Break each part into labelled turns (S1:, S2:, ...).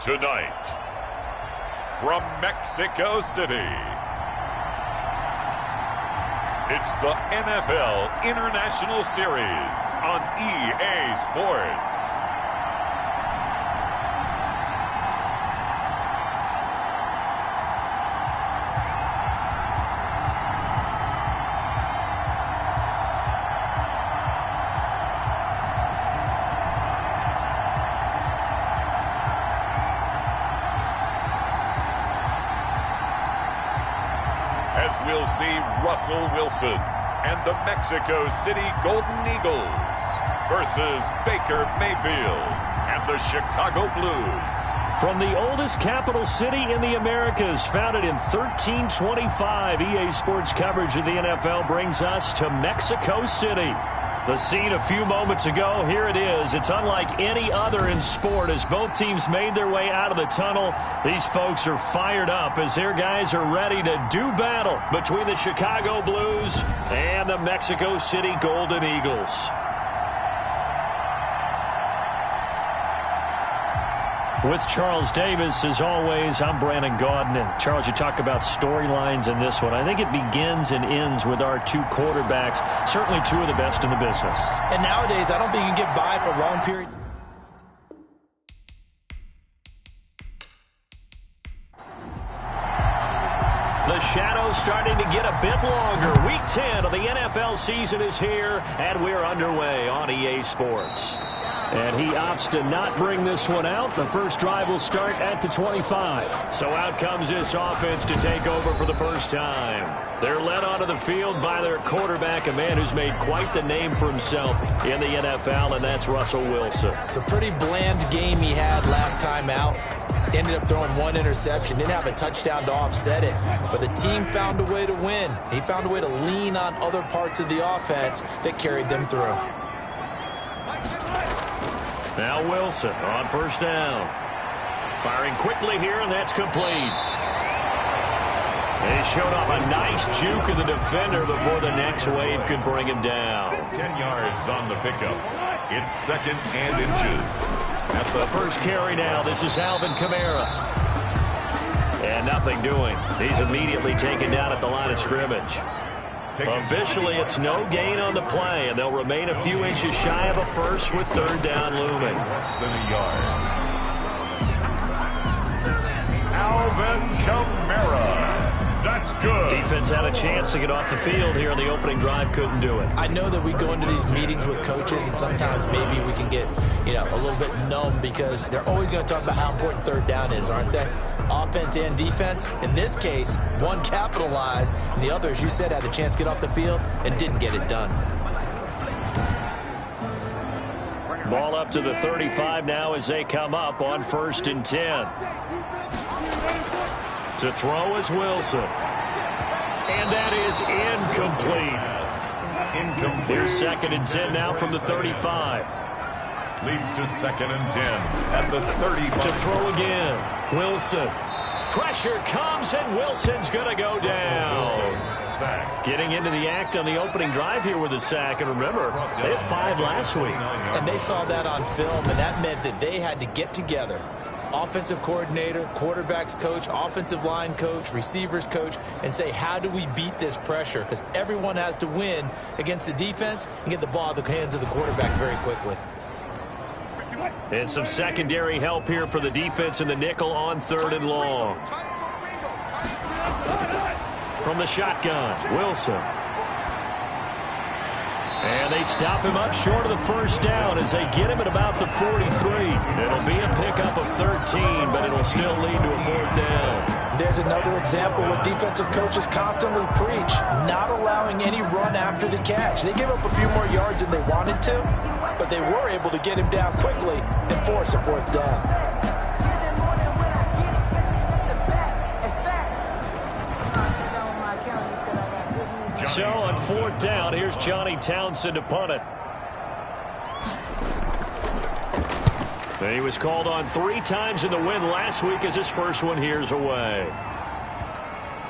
S1: Tonight, from Mexico City, it's the NFL International Series on EA Sports. As we'll see Russell Wilson and the Mexico City Golden Eagles versus Baker Mayfield and the Chicago Blues.
S2: From the oldest capital city in the Americas, founded in 1325, EA Sports coverage of the NFL brings us to Mexico City. The scene a few moments ago, here it is. It's unlike any other in sport as both teams made their way out of the tunnel. These folks are fired up as their guys are ready to do battle between the Chicago Blues and the Mexico City Golden Eagles. With Charles Davis, as always, I'm Brandon Gaudin. Charles, you talk about storylines in this one. I think it begins and ends with our two quarterbacks, certainly two of the best in the business.
S3: And nowadays, I don't think you can get by for a long period.
S2: The shadow's starting to get a bit longer. Week 10 of the NFL season is here, and we're underway on EA Sports. And he opts to not bring this one out. The first drive will start at the 25. So out comes this offense to take over for the first time. They're led onto the field by their quarterback, a man who's made quite the name for himself in the NFL, and that's Russell Wilson.
S3: It's a pretty bland game he had last time out. Ended up throwing one interception. Didn't have a touchdown to offset it. But the team found a way to win. He found a way to lean on other parts of the offense that carried them through.
S2: Now Wilson on first down. Firing quickly here, and that's complete. They showed off a nice juke of the defender before the next wave could bring him down.
S1: 10 yards on the pickup. It's second and inches.
S2: At the first carry now, this is Alvin Kamara. And nothing doing. He's immediately taken down at the line of scrimmage. Officially, it's no gain on the play, and they'll remain a few inches shy of a first with third down looming.
S1: Less than a yard. Alvin Kamara. That's good.
S2: Defense had a chance to get off the field here on the opening drive, couldn't do it.
S3: I know that we go into these meetings with coaches, and sometimes maybe we can get, a little bit numb because they're always going to talk about how important third down is, aren't they? Offense and defense. In this case, one capitalized, and the other, as you said, had a chance to get off the field and didn't get it done.
S2: Ball up to the 35 now as they come up on 1st and 10. To throw is Wilson. And that is incomplete. Here's 2nd and 10 now from the 35.
S1: Leads to 2nd and 10 at the 35.
S2: To throw again. Wilson. Pressure comes, and Wilson's going to go down.
S1: Sack.
S2: Getting into the act on the opening drive here with a sack. And remember, they had 5 last week.
S3: And they saw that on film, and that meant that they had to get together. Offensive coordinator, quarterbacks coach, offensive line coach, receivers coach, and say, how do we beat this pressure? Because everyone has to win against the defense and get the ball out of the hands of the quarterback very quickly.
S2: And some secondary help here for the defense in the nickel on 3rd and long. From the shotgun, Wilson. And they stop him up short of the first down as they get him at about the 43. It'll be a pickup of 13, but it'll still lead to a 4th down.
S3: There's another example what defensive coaches constantly preach, not allowing any run after the catch. They gave up a few more yards than they wanted to, but they were able to get him down quickly and force a 4th down.
S2: So on 4th down, here's Johnny Townsend to punt it. And he was called on 3 times in the win last week as his first one here's away.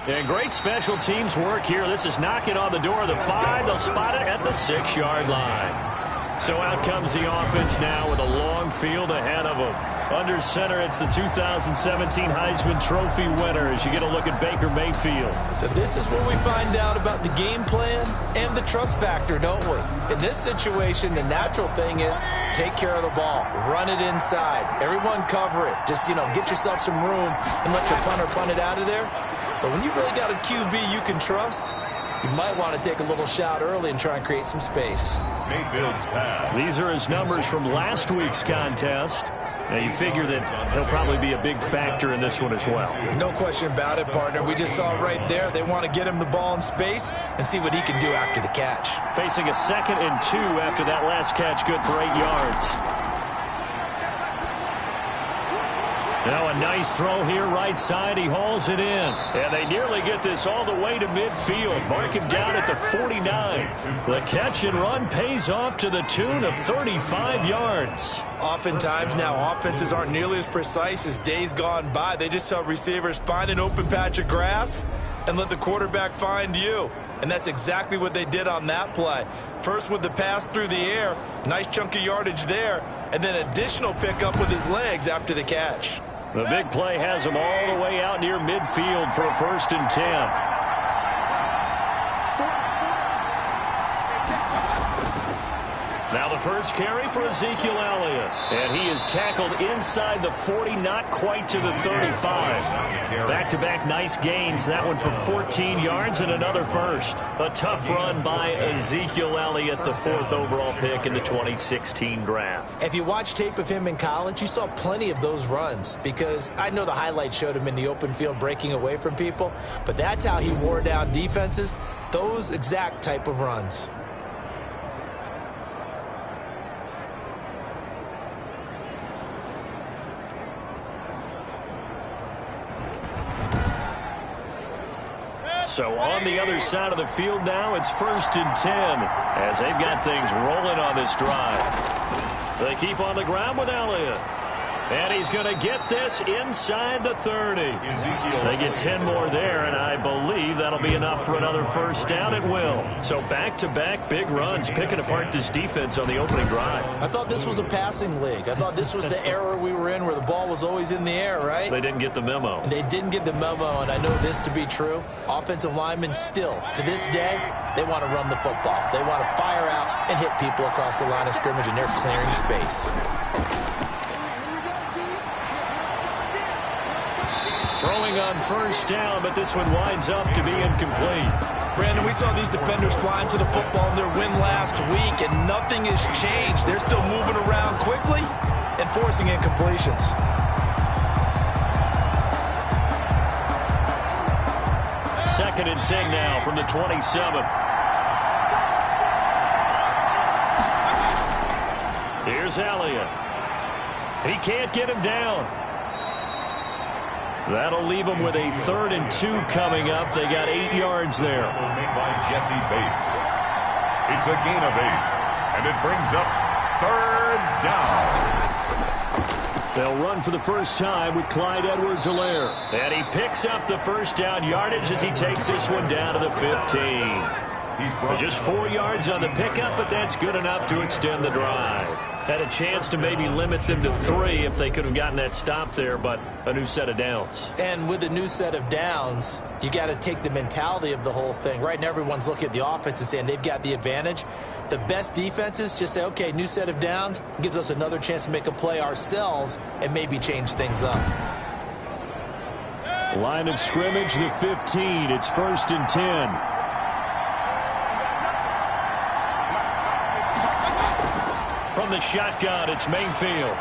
S2: And great special teams work here. This is knocking on the door of the 5. They'll spot it at the 6-yard line. So out comes the offense now with a long field ahead of them. Under center, it's the 2017 Heisman Trophy winner as you get a look at Baker Mayfield.
S3: So this is where we find out about the game plan and the trust factor, don't we? In this situation, the natural thing is take care of the ball, run it inside, everyone cover it. Just, get yourself some room and let your punter punt it out of there. But when you really got a QB you can trust, you might want to take a little shot early and try and create some space.
S1: Mayfield's pass.
S2: These are his numbers from last week's contest. Now, you figure that he'll probably be a big factor in this one as well.
S3: No question about it, partner. We just saw right there they want to get him the ball in space and see what he can do after the catch.
S2: Facing a 2nd and 2 after that last catch, good for 8 yards. Now a nice throw here right side. He hauls it in. And they nearly get this all the way to midfield. Mark him down at the 49. The catch and run pays off to the tune of 35 yards.
S3: Oftentimes now offenses aren't nearly as precise as days gone by. They just tell receivers, find an open patch of grass and let the quarterback find you. And that's exactly what they did on that play. First with the pass through the air, nice chunk of yardage there, and then additional pickup with his legs after the catch.
S2: The big play has him all the way out near midfield for a 1st and 10. Now the first carry for Ezekiel Elliott. And he is tackled inside the 40, not quite to the 35. Back-to-back nice gains. That one for 14 yards and another first. A tough run by Ezekiel Elliott, the 4th overall pick in the 2016 draft.
S3: If you watch tape of him in college, you saw plenty of those runs because I know the highlights showed him in the open field breaking away from people, but that's how he wore down defenses, those exact type of runs.
S2: So on the other side of the field now, it's 1st and 10 as they've got things rolling on this drive. They keep on the ground with Elliott. And he's going to get this inside the 30. They get 10 more there, and I believe that'll be enough for another 1st down at will. So back-to-back big runs, picking apart this defense on the opening drive.
S3: I thought this was a passing league. I thought this was the era we were in where the ball was always in the air, right?
S2: They didn't get the memo.
S3: They didn't get the memo, and I know this to be true. Offensive linemen still, to this day, they want to run the football. They want to fire out and hit people across the line of scrimmage, and they're clearing space.
S2: Throwing on 1st down, but this one winds up to be incomplete.
S3: Brandon, we saw these defenders flying to the football in their win last week, and nothing has changed. They're still moving around quickly and forcing incompletions.
S2: Second and 10 now from the 27. Here's Elliott. He can't get him down. That'll leave them with a 3rd and 2 coming up. They got 8 yards there.
S1: Made by Jesse Bates. It's a gain of 8, and it brings up 3rd down.
S2: They'll run for the first time with Clyde Edwards-Helaire. And he picks up the 1st down yardage as he takes this one down to the 15. Just 4 yards on the pickup, but that's good enough to extend the drive. Had a chance to maybe limit them to 3 if they could have gotten that stop there, but a new set of downs.
S3: And with a new set of downs, you got to take the mentality of the whole thing. Right now, everyone's looking at the offense and saying they've got the advantage. The best defenses just say, okay, new set of downs, gives us another chance to make a play ourselves and maybe change things up.
S2: Line of scrimmage, the 15. It's 1st and 10. From the shotgun, it's Mayfield.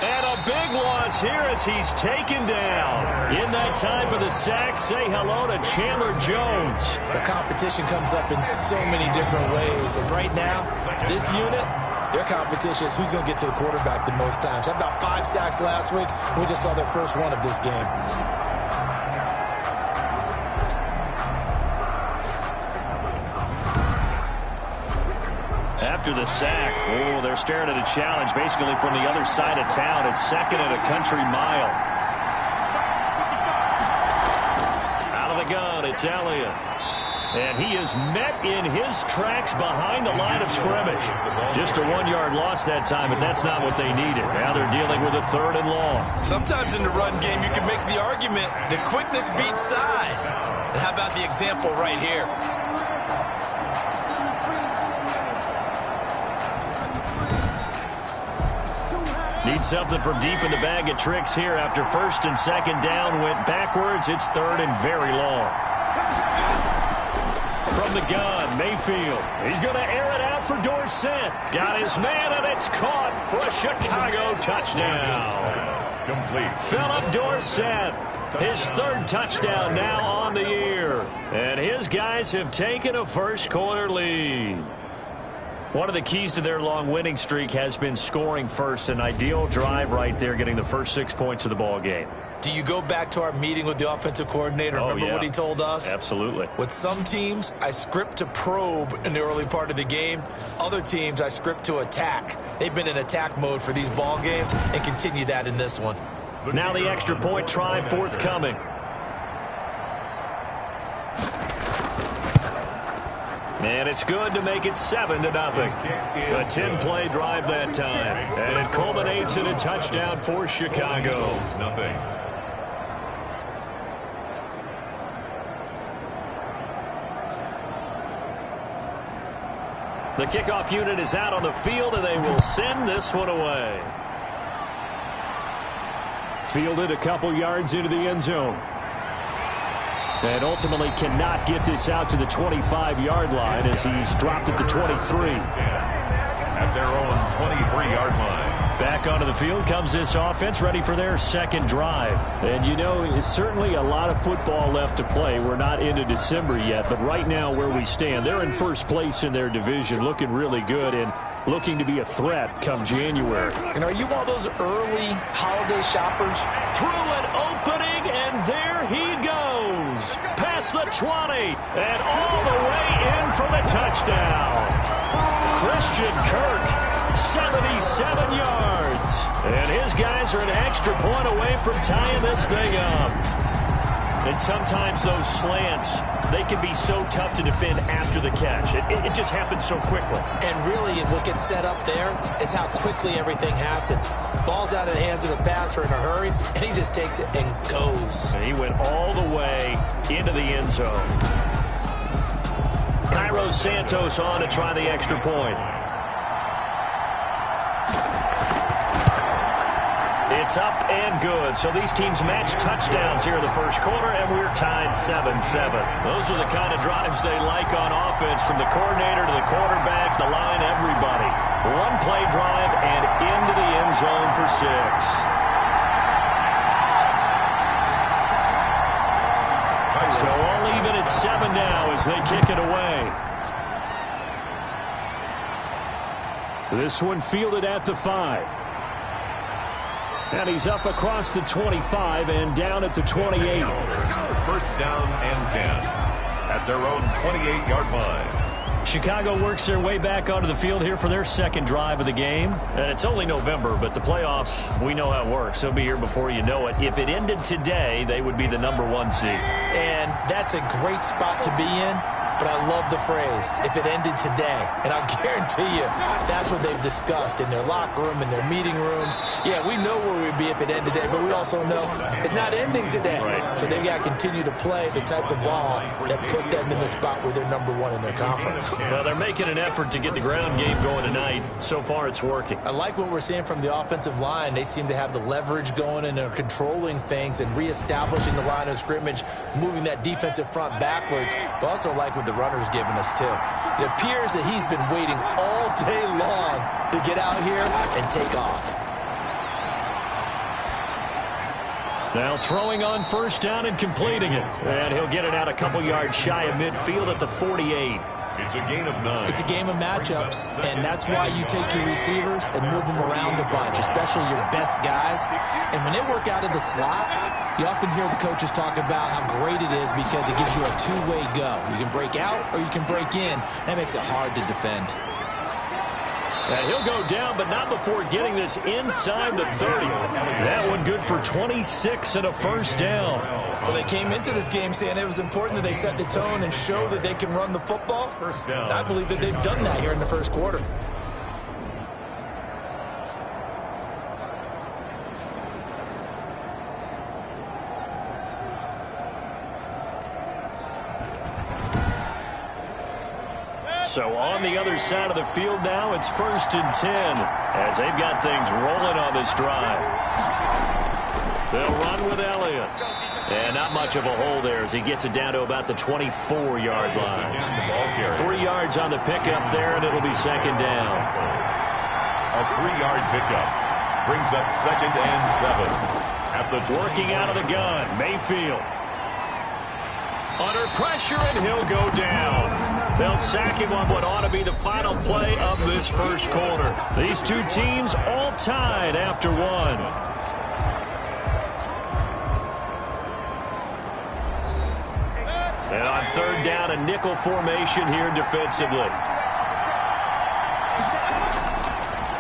S2: And a big loss here as he's taken down. In that time for the sack, say hello to Chandler Jones.
S3: The competition comes up in so many different ways. And right now, this unit, their competition is who's going to get to the quarterback the most times. Had about 5 sacks last week. We just saw their first one of this game.
S2: After the sack, they're staring at a challenge basically from the other side of town. It's 2nd and a country mile. Out of the gun, it's Elliott. And he is met in his tracks behind the line of scrimmage. Just a 1-yard loss that time, but that's not what they needed. Now they're dealing with a 3rd and long.
S3: Sometimes in the run game, you can make the argument that quickness beats size. And how about the example right here?
S2: Need something from deep in the bag of tricks here after 1st and 2nd down went backwards. It's 3rd and very long. From the gun, Mayfield. He's going to air it out for Dorsett. Got his man, and it's caught for a Chicago touchdown.
S1: Complete.
S2: Philip Dorsett, his 3rd touchdown now on the year. And his guys have taken a first-quarter lead. One of the keys to their long winning streak has been scoring first. An ideal drive right there, getting the first 6 points of the ball game.
S3: Do you go back to our meeting with the offensive coordinator? Remember what he told us?
S2: Absolutely.
S3: With some teams, I script to probe in the early part of the game. Other teams, I script to attack. They've been in attack mode for these ball games and continue that in this one.
S2: Now the extra point try forthcoming. And it's good to make it 7-0. A 10-play drive that time. And it culminates in a touchdown for Chicago. The kickoff unit is out on the field, and they will send this one away. Fielded a couple yards into the end zone. And ultimately cannot get this out to the 25-yard line as he's dropped at the 23.
S1: At their own 23-yard line.
S2: Back onto the field comes this offense, ready for their 2nd drive. And, you know, it's certainly a lot of football left to play. We're not into December yet, but right now where we stand, they're in first place in their division, looking really good and looking to be a threat come January.
S3: And are you one of those early holiday shoppers?
S2: Through an opening, and there he goes. Past the 20, and all the way in for the touchdown. Christian Kirk. 77 yards. And his guys are an extra point away from tying this thing up. And sometimes those slants, they can be so tough to defend after the catch. It just happens so quickly.
S3: And really, what gets set up there is how quickly everything happens. Ball's out of the hands of the passer in a hurry, and he just takes it and goes.
S2: And he went all the way into the end zone. Cairo Santos on to try the extra point. It's up and good. So these teams match touchdowns here in the first quarter, and we're tied 7-7. Those are the kind of drives they like on offense, from the coordinator to the quarterback, the line, everybody. One-play drive and into the end zone for 6. So all even at 7 now as they kick it away. This one fielded at the 5. And he's up across the 25 and down at the 28.
S1: First down and 10 at their own 28-yard line.
S2: Chicago works their way back onto the field here for their 2nd drive of the game. And it's only November, but the playoffs, we know how it works. They'll be here before you know it. If it ended today, they would be the #1 seed.
S3: And that's a great spot to be in. But I love the phrase, if it ended today. And I'll guarantee you, that's what they've discussed in their locker room, in their meeting rooms. Yeah, we know where we'd be if it ended today, but we also know it's not ending today.
S2: Right.
S3: So they've got to continue to play the type of ball that put them in the spot where they're #1 in their conference.
S2: Well, they're making an effort to get the ground game going tonight. So far, it's working.
S3: I like what we're seeing from the offensive line. They seem to have the leverage going, and they're controlling things and reestablishing the line of scrimmage, moving that defensive front backwards, but also like what the runner's giving us too. It appears that he's been waiting all day long to get out here and take off.
S2: Now throwing on first down and completing it. And he'll get it out a couple yards shy of midfield at the 48.
S1: It's a gain of 9.
S3: It's a game of matchups, and that's why you take your receivers and move them around a bunch, especially your best guys. And when they work out of the slot, you often hear the coaches talk about how great it is because it gives you a two-way go. You can break out or you can break in. That makes it hard to defend.
S2: And he'll go down, but not before getting this inside the 30. That one good for 26 and a first down.
S3: Well, they came into this game saying it was important that they set the tone and show that they can run the football.
S1: First down.
S3: And I believe that they've done that here in the first quarter.
S2: So on the other side of the field now, it's 1st and 10 as they've got things rolling on this drive. They'll run with Elliott. And not much of a hole there as he gets it down to about the 24-yard line. 3 yards on the pickup there, and it'll be 2nd down.
S1: A 3-yard pickup brings up 2nd and 7. At the
S2: working out of the gun, Mayfield. Under pressure, and he'll go down. They'll sack him on what ought to be the final play of this first quarter. These two teams all tied after one. And on 3rd down, a nickel formation here defensively.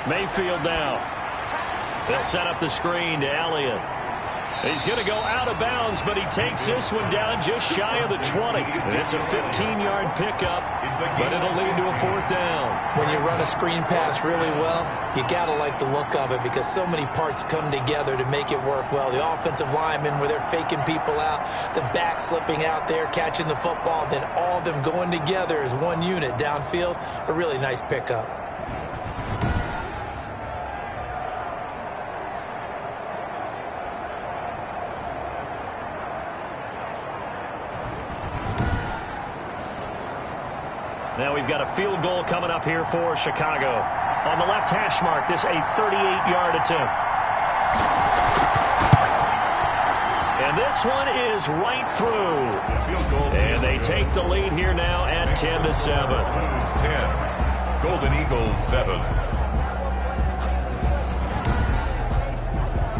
S2: Mayfield now. They'll set up the screen to Elliott. He's going to go out of bounds, but he takes this one down just shy of the 20. And it's a 15-yard pickup, but it'll lead to a 4th down.
S3: When you run a screen pass really well, you got to like the look of it because so many parts come together to make it work well. The offensive linemen, where they're faking people out, the back slipping out there, catching the football, then all of them going together as one unit downfield. A really nice pickup.
S2: Now we've got a field goal coming up here for Chicago. On the left hash mark, this a 38-yard attempt. And this one is right through. And they take the lead here now at 10-7.
S1: 10. Golden Eagles 7.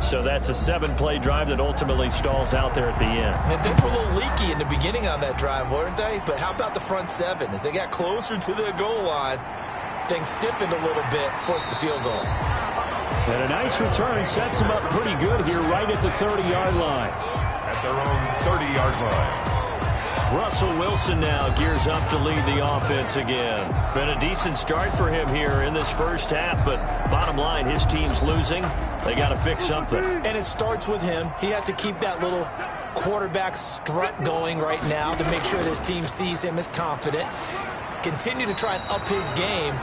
S2: So that's a 7-play drive that ultimately stalls out there at the end.
S3: And things were a little leaky in the beginning on that drive, weren't they? But how about the front 7? As they got closer to the goal line, things stiffened a little bit, forced the field goal.
S2: And a nice return sets them up pretty good here right at the 30-yard line.
S1: At their own 30-yard line.
S2: Russell Wilson now gears up to lead the offense again. Been a decent start for him here in this first half, but bottom line, his team's losing. They got to fix something.
S3: And it starts with him. He has to keep that little quarterback strut going right now to make sure that his team sees him as confident. Continue to try and up his game,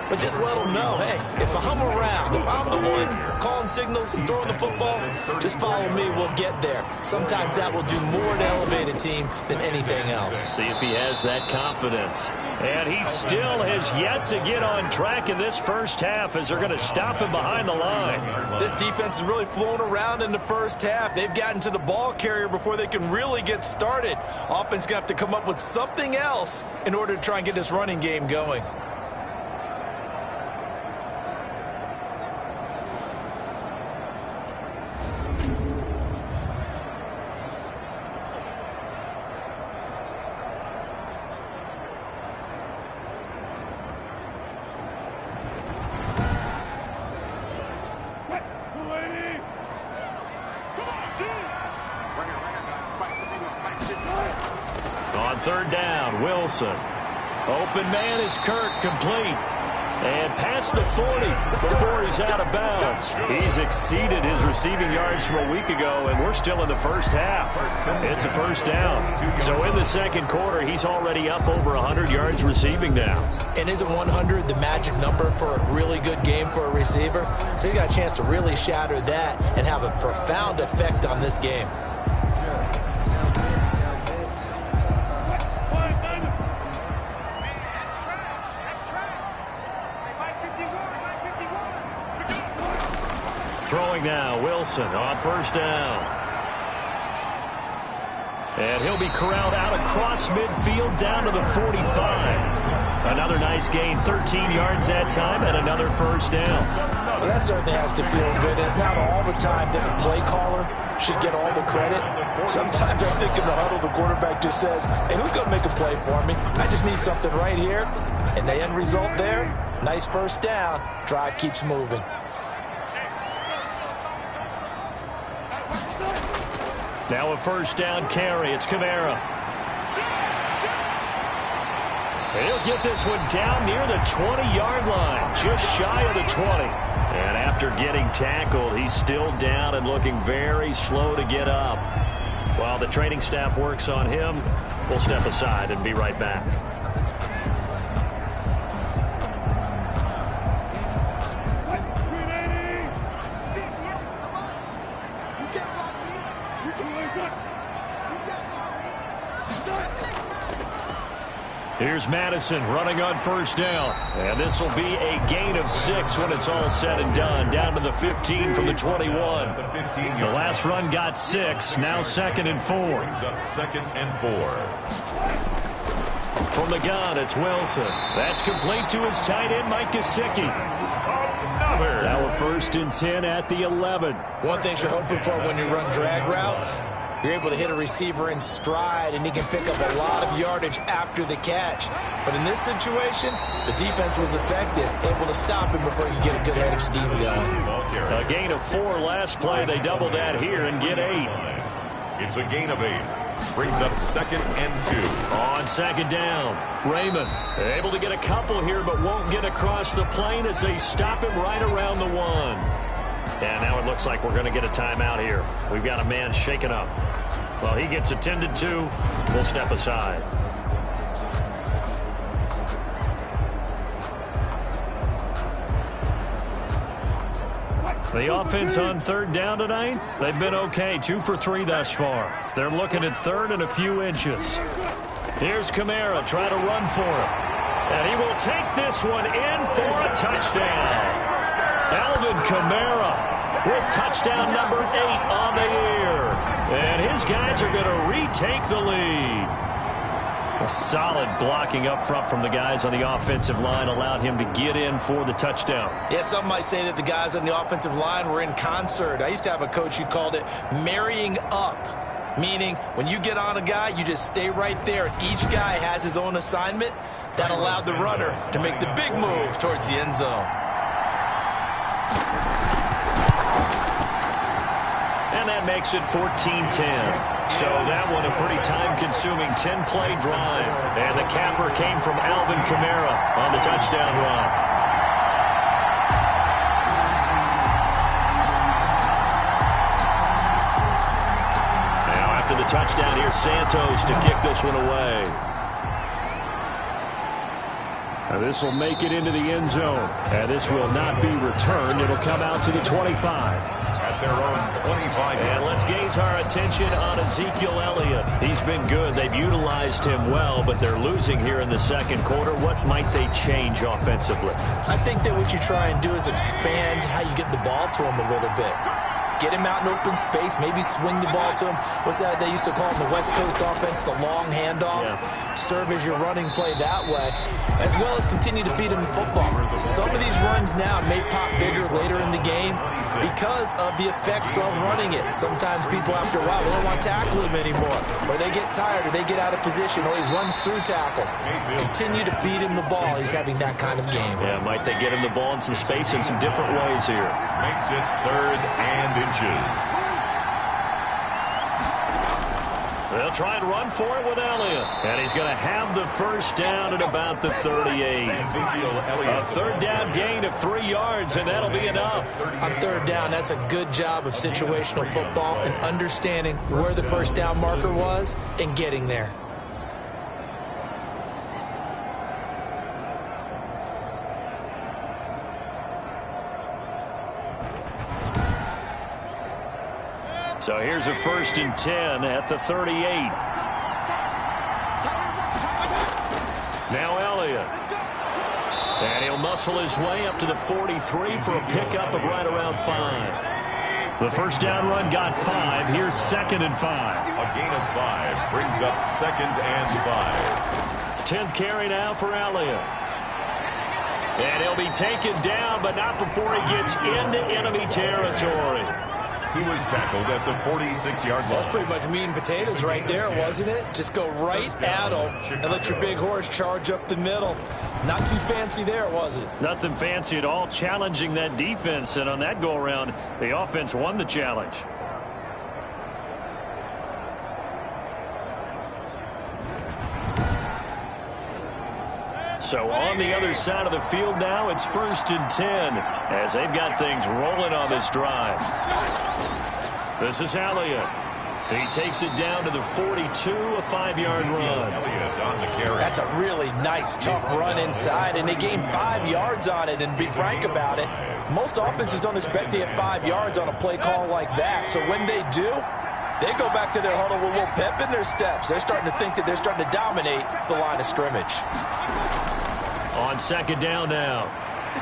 S3: but just let him know, hey, if I'm around, if I'm the one calling signals and throwing the football, just follow me, we'll get there. Sometimes that will do more to elevate a team than anything else.
S2: See if he has that confidence. And he still has yet to get on track in this first half as they're going to stop him behind the line.
S3: This defense is really flown around in the first half. They've gotten to the ball carrier before they can really get started. Offense going to have to come up with something else in order to try and get this running game going.
S2: On 3rd down, Wilson. Open man is Kirk, complete. And past the 40 before he's out of bounds. He's exceeded his receiving yards from a week ago, and we're still in the first half. It's a first down. So in the second quarter, he's already up over 100 yards receiving now.
S3: And isn't 100 the magic number for a really good game for a receiver? So he got a chance to really shatter that and have a profound effect on this game.
S2: Throwing now, Wilson on 1st down. And he'll be corralled out across midfield down to the 45. Another nice gain, 13 yards that time, and another first down.
S3: Well, that certainly has to feel good. It's not all the time that the play caller should get all the credit. Sometimes I think in the huddle, the quarterback just says, hey, who's going to make a play for me? I just need something right here. And the end result there, nice first down. Drive keeps moving.
S2: Now a first down carry. It's Kamara. He'll get this one down near the 20-yard line, just shy of the 20. And after getting tackled, he's still down and looking very slow to get up. While the training staff works on him, we'll step aside and be right back. Here's Madison running on first down. And this will be a gain of 6 when it's all said and done. Down to the 15 from the 21. The last run got 6. Now 2nd and 4.
S1: Second and 4.
S2: From the gun, it's Wilson. That's complete to his tight end, Mike Gesicki. Now a 1st and 10 at the 11.
S3: One thing you're hoping for when you run drag routes, you're able to hit a receiver in stride, and he can pick up a lot of yardage after the catch. But in this situation, the defense was effective, able to stop him before he could get a good head of steam going.
S2: A gain of 4 last play. They double that here and get 8.
S1: It's a gain of 8. Brings up 2nd and 2.
S2: On 2nd down, Raymond able to get a couple here, but won't get across the plane as they stop him right around the 1. And now it looks like we're going to get a timeout here. We've got a man shaken up. Well, he gets attended to. We'll step aside. The offense on 3rd down tonight, they've been okay. 2 for 3 thus far. They're looking at 3rd and a few inches. Here's Kamara trying to run for it. And he will take this one in for a touchdown. Alvin Kamara with touchdown number 8 on the year. And his guys are going to retake the lead. A solid blocking up front from the guys on the offensive line allowed him to get in for the touchdown.
S3: Yeah, some might say that the guys on the offensive line were in concert. I used to have a coach who called it marrying up, meaning when you get on a guy, you just stay right there, and each guy has his own assignment. That allowed the runner to make the big move towards the end zone.
S2: And that makes it 14-10. So that one a pretty time-consuming 10-play drive. And the capper came from Alvin Kamara on the touchdown run. Now after the touchdown, here's Santos to kick this one away. Now this will make it into the end zone. And this will not be returned. It'll come out to the 25.
S1: At their own 25.
S2: And let's gaze our attention on Ezekiel Elliott. He's been good. They've utilized him well, but they're losing here in the second quarter. What might they change offensively?
S3: I think that what you try and do is expand how you get the ball to him a little bit. Get him out in open space, maybe swing the ball to him. What's that they used to call in the West Coast offense, the long handoff? Yeah. Serve as your running play that way, as well as continue to feed him the football. Some of these runs now may pop bigger later in the game because of the effects of running it. Sometimes people, after a while, they don't want to tackle him anymore, or they get tired, or they get out of position, or he runs through tackles. Continue to feed him the ball. He's having that kind of game.
S2: Yeah, might they get him the ball in some space in some different ways here.
S1: Makes it 3rd and inches.
S2: They'll try and run for it with Elliott. And he's going to have the first down at about the 38. A 3rd down gain of 3 yards, and that'll be enough.
S3: On 3rd down, that's a good job of situational football and understanding where the first down marker was and getting there.
S2: So here's a 1st and 10 at the 38. Now Elliott. And he'll muscle his way up to the 43 for a pickup of right around 5. The first down run got 5. Here's 2nd and 5.
S1: A gain of 5 brings up 2nd and 5.
S2: 10th carry now for Elliott. And he'll be taken down, but not before he gets into enemy territory.
S1: He was tackled at the 46-yard line.
S3: That's pretty much meat and potatoes right there, wasn't it? Just go right at them and let your big horse charge up the middle. Not too fancy there, was it?
S2: Nothing fancy at all, challenging that defense. And on that go-around, the offense won the challenge. So on the other side of the field now, it's 1st and 10 as they've got things rolling on this drive. This is Elliott. He takes it down to the 42, a 5-yard run.
S3: That's a really nice, tough run inside, and they gained 5 yards on it. And to be frank about it, most offenses don't expect to get 5 yards on a play call like that. So when they do, they go back to their huddle with a little pep in their steps. They're starting to think that they're starting to dominate the line of scrimmage.
S2: On 2nd down now,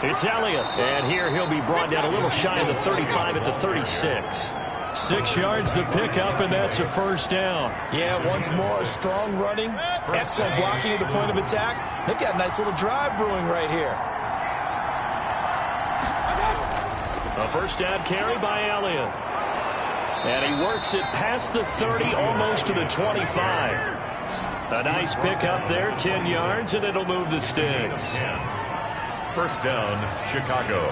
S2: it's Elliott. And here he'll be brought down a little shy of the 35 at the 36. 6 yards the pickup, and that's a 1st down.
S3: Yeah, once more, strong running, excellent blocking at the point of attack. They've got a nice little drive brewing right here.
S2: A 1st down carry by Elliott. And he works it past the 30, almost to the 25. A nice pickup there, 10 yards, and it'll move the sticks.
S1: 1st down, Chicago.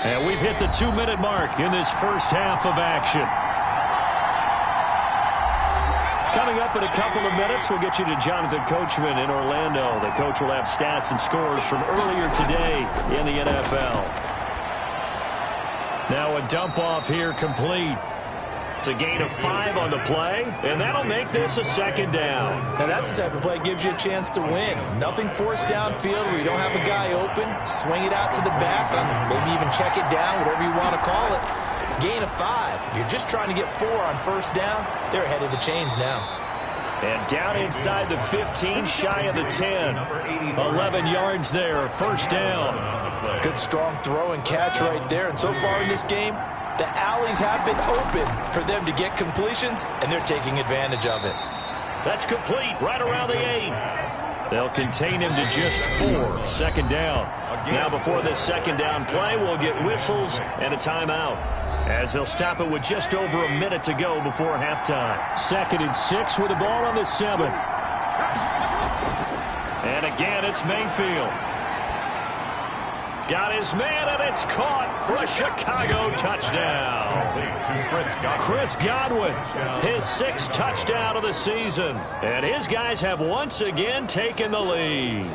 S2: And we've hit the 2-minute mark in this first half of action. Coming up in a couple of minutes, we'll get you to Jonathan Coachman in Orlando. The coach will have stats and scores from earlier today in the NFL. Now a dump off here complete. It's a gain of 5 on the play, and that'll make this a 2nd down.
S3: Now that's the type of play that gives you a chance to win. Nothing forced downfield where you don't have a guy open. Swing it out to the back, and maybe even check it down, whatever you want to call it. Gain of 5. You're just trying to get 4 on 1st down. They're ahead of the chains now.
S2: And down inside the 15, shy of the 10. 11 yards there, 1st down.
S3: Good strong throw and catch right there. And so far in this game, the alleys have been open for them to get completions, and they're taking advantage of it.
S2: That's complete right around the 8. They'll contain him to just 4. 2nd down. Now before this 2nd down play, we'll get whistles and a timeout, as they'll stop it with just over a minute to go before halftime. 2nd and 6 with the ball on the 7. And again, it's Mayfield. Got his man, and it's caught for a Chicago touchdown. Chris Godwin, his 6th touchdown of the season. And his guys have once again taken the lead.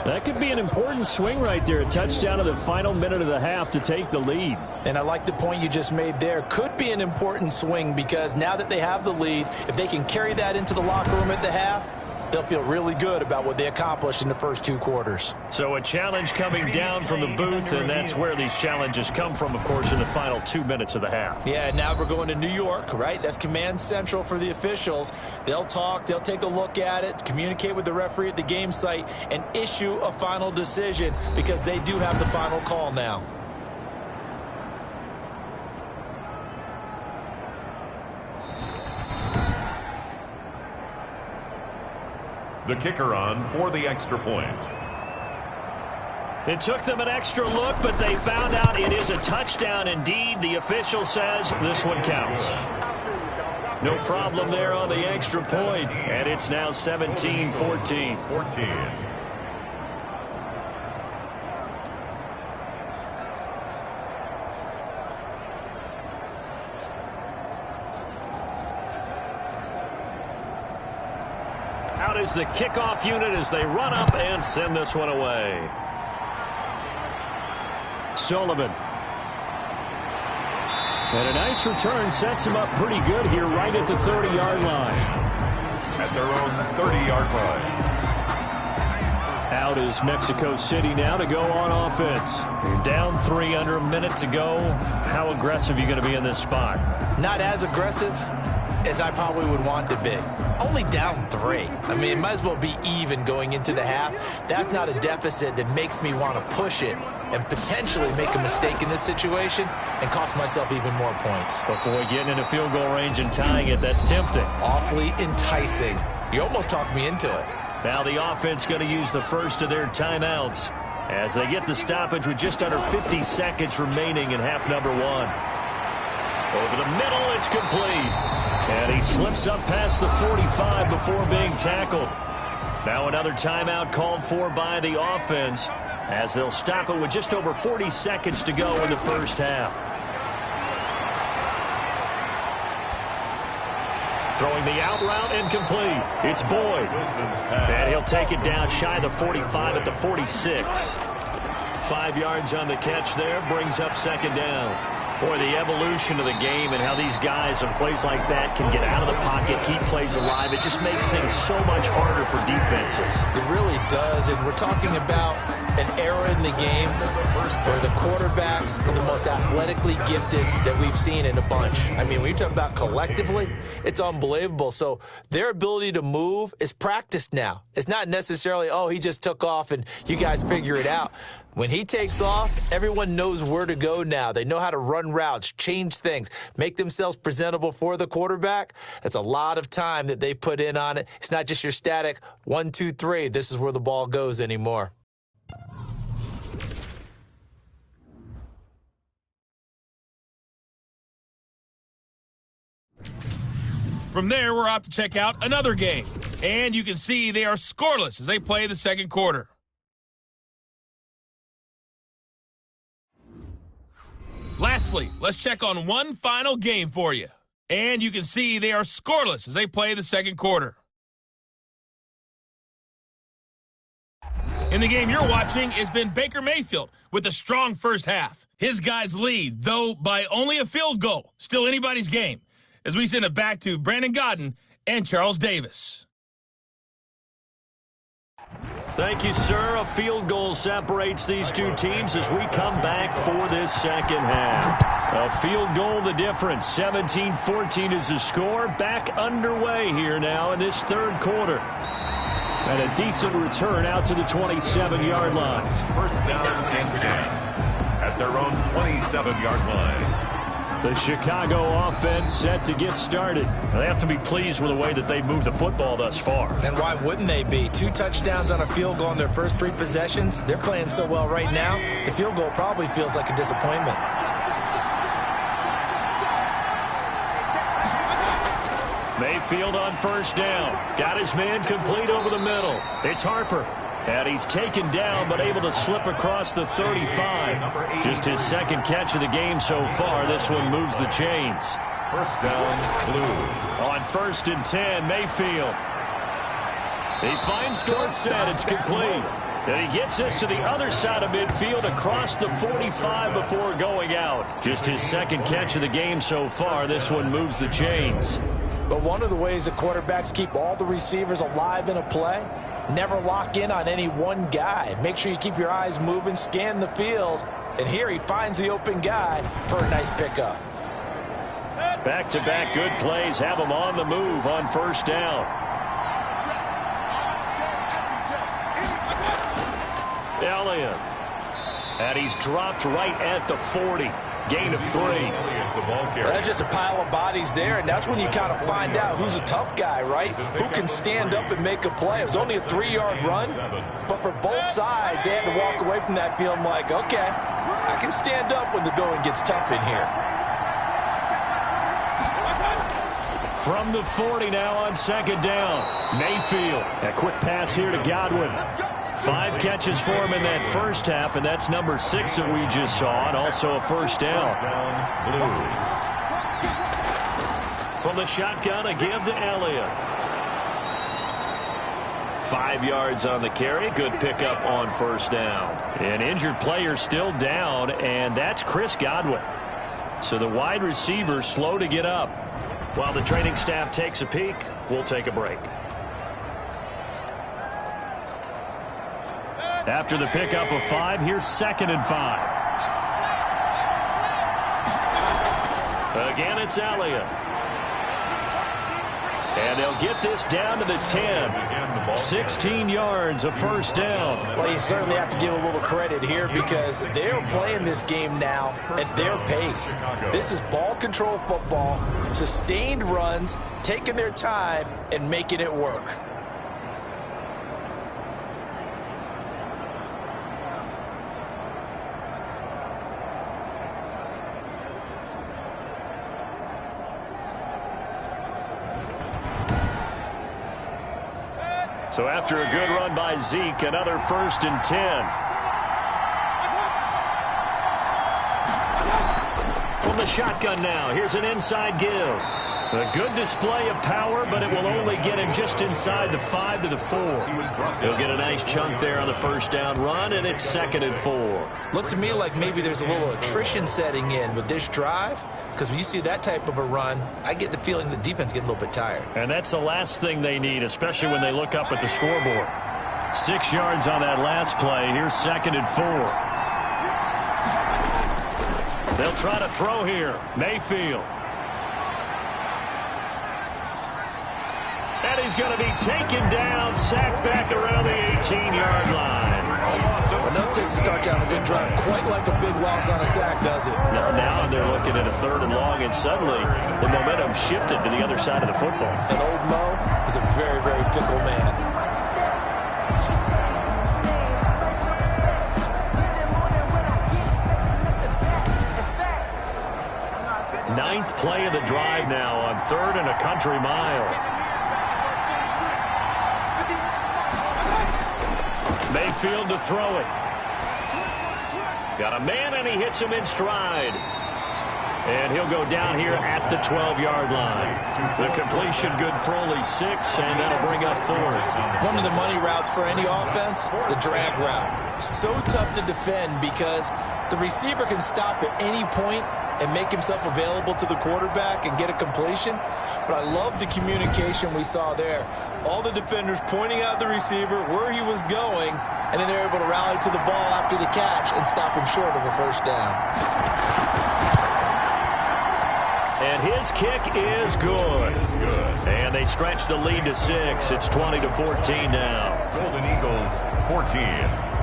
S2: That could be an important swing right there. A touchdown of the final minute of the half to take the lead.
S3: And I like the point you just made there. Could be an important swing because now that they have the lead, if they can carry that into the locker room at the half, they'll feel really good about what they accomplished in the first 2 quarters.
S2: So a challenge coming down from the booth, and that's where these challenges come from, of course, in the final 2 minutes of the half.
S3: Yeah, now we're going to New York, right? That's command central for the officials. They'll talk, they'll take a look at it, communicate with the referee at the game site, and issue a final decision because they do have the final call now.
S1: The kicker on for the extra point.
S2: It took them an extra look, but they found out it is a touchdown indeed. The official says this one counts. No problem there on the extra point, and it's now 17-14. Out is the kickoff unit as they run up and send this one away. Sullivan. And a nice return sets him up pretty good here right at the 30-yard line.
S1: At their own 30-yard line.
S2: Out is Mexico City now to go on offense. You're down 3 under a minute to go. How aggressive are you going to be in this spot?
S3: Not as aggressive as I probably would want to be. Only down 3. I mean, it might as well be even going into the half. That's not a deficit that makes me want to push it and potentially make a mistake in this situation and cost myself even more points.
S2: But boy, getting into field goal range and tying it, that's tempting.
S3: Awfully enticing. You almost talked me into it.
S2: Now the offense going to use the first of their timeouts as they get the stoppage with just under 50 seconds remaining in half number 1. Over the middle, it's complete. And he slips up past the 45 before being tackled. Now another timeout called for by the offense as they'll stop it with just over 40 seconds to go in the first half. Throwing the out route incomplete. It's Boyd. And he'll take it down shy of the 45 at the 46. 5 yards on the catch there, brings up second down. Boy, the evolution of the game and how these guys on plays like that can get out of the pocket, keep plays alive, it just makes things so much harder for defenses.
S3: It really does, and we're talking about an era in the game where the quarterbacks are the most athletically gifted that we've seen in a bunch. I mean, when you talk about collectively, it's unbelievable. So their ability to move is practiced now. It's not necessarily, oh, he just took off and you guys figure it out. When he takes off, everyone knows where to go now. They know how to run routes, change things, make themselves presentable for the quarterback. That's a lot of time that they put in on it. It's not just your static 1, 2, 3. This is where the ball goes anymore.
S4: From there, we're off to check out another game. And you can see they are scoreless as they play the second quarter. Lastly, let's check on one final game for you. And you can see they are scoreless as they play the second quarter. In the game you're watching has been Baker Mayfield with a strong first half. His guys lead, though by only a field goal. Still anybody's game. As we send it back to Brandon Godden and Charles Davis.
S2: Thank you, sir. A field goal separates these two teams as we come back for this second half. A field goal, the difference. 17-14 is the score. Back underway here now in this third quarter. And a decent return out to the 27-yard line.
S1: First down and 10 at their own 27-yard line.
S2: The Chicago offense set to get started. They have to be pleased with the way that they've moved the football thus far.
S3: And why wouldn't they be? 2 touchdowns on a field goal in their first 3 possessions. They're playing so well right now, the field goal probably feels like a disappointment.
S2: Mayfield on first down. Got his man complete over the middle. It's Harper. And he's taken down, but able to slip across the 35. Just his second catch of the game so far. This one moves the chains.
S1: First down, Blue.
S2: On 1st and 10, Mayfield. He finds Dorsett. It's complete. And he gets us to the other side of midfield across the 45 before going out. Just his second catch of the game so far. This one moves the chains.
S3: But one of the ways that quarterbacks keep all the receivers alive in a play, never lock in on any one guy. Make sure you keep your eyes moving, scan the field. And here he finds the open guy for a nice pickup.
S2: Back-to-back good plays have him on the move on first down. Elliott. And he's dropped right at the 40. Gain of 3.
S3: Well, that's just a pile of bodies there, and that's when you kind of find out who's a tough guy, right? Who can stand up and make a play. It was only a 3-yard run, but for both sides, they had to walk away from that field like, okay, I can stand up when the going gets tough in here.
S2: From the 40 now on second down. Mayfield. A quick pass here to Godwin. 5 catches for him in that first half, and that's number 6 that we just saw, and also a first down.
S1: Blues.
S2: From the shotgun, a give to Elliott. 5 yards on the carry. Good pickup on first down. An injured player still down, and that's Chris Godwin. So the wide receiver slow to get up. While the training staff takes a peek, we'll take a break. After the pickup of 5, here's 2nd and 5. Again, it's Elliott. And they'll get this down to the 10. 16 yards, a first down.
S3: Well, you certainly have to give a little credit here because they're playing this game now at their pace. This is ball control football, sustained runs, taking their time and making it work.
S2: So after a good run by Zeke, another 1st and 10. From the shotgun now, here's an inside give. A good display of power, but it will only get him just inside the 5 to the 4. He'll get a nice chunk there on the first down run, and it's 2nd and 4.
S3: Looks to me like maybe there's a little attrition setting in with this drive, because when you see that type of a run, I get the feeling the defense getting a little bit tired.
S2: And that's the last thing they need, especially when they look up at the scoreboard. 6 yards on that last play. Here's 2nd and 4. They'll try to throw here. Mayfield. And he's going to be taken down, sacked back around the 18-yard line.
S3: Enough takes to start down a good drive, quite like a big loss on a sack, does it?
S2: Now they're looking at a 3rd and long, and suddenly the momentum shifted to the other side of the football.
S3: And old Mo is a very, very fickle man.
S2: Ninth play of the drive now on 3rd and a country mile. Mayfield to throw it. Got a man, and he hits him in stride. And he'll go down here at the 12-yard line. The completion good for only 6, and that'll bring up 4th.
S3: One of the money routes for any offense, the drag route. So tough to defend because the receiver can stop at any point and make himself available to the quarterback and get a completion. But I love the communication we saw there. All the defenders pointing out the receiver, where he was going, and then they're able to rally to the ball after the catch and stop him short of a first down.
S2: And his kick is good. And they stretch the lead to 6. It's 20-14 now.
S1: Golden Eagles, 14.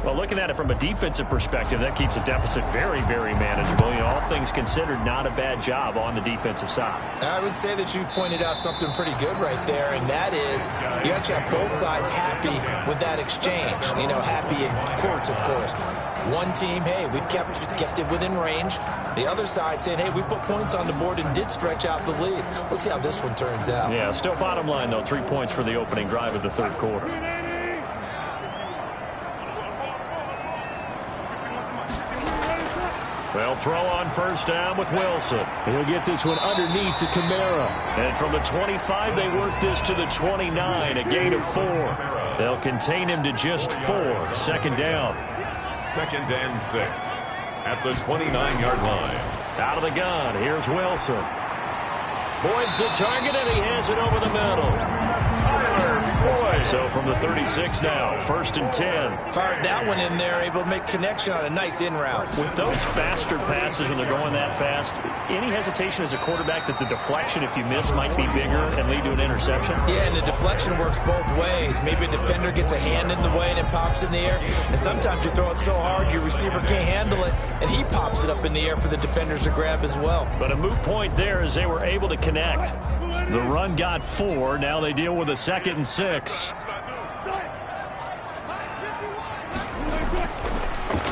S2: Well, looking at it from a defensive perspective, that keeps the deficit very, very manageable. You know, all things considered, not a bad job on the defensive side.
S3: I would say that you've pointed out something pretty good right there, and that is you actually have both sides happy with that exchange. You know, happy in quotes, of course. One team, hey, we've kept it within range. The other side saying, hey, we put points on the board and did stretch out the lead. Let's see how this one turns out.
S2: Yeah, still bottom line, though, 3 points for the opening drive of the 3rd quarter. They'll throw on first down with Wilson. He'll get this one underneath to Kamara. And from the 25, they work this to the 29, a gain of 4. They'll contain him to just 4. 2nd down.
S1: 2nd and 6 at the 29-yard line.
S2: Out of the gun, here's Wilson. Boyd's the target, and he has it over the middle. So from the 36 now, 1st and 10.
S3: Fired that one in there, able to make connection on a nice in route.
S2: With those faster passes when they're going that fast, any hesitation as a quarterback that the deflection, if you miss, might be bigger and lead to an interception?
S3: Yeah, and the deflection works both ways. Maybe a defender gets a hand in the way and it pops in the air. And sometimes you throw it so hard your receiver can't handle it, and he pops it up in the air for the defenders to grab as well.
S2: But a moot point there as they were able to connect. The run got 4. Now they deal with a 2nd and 6.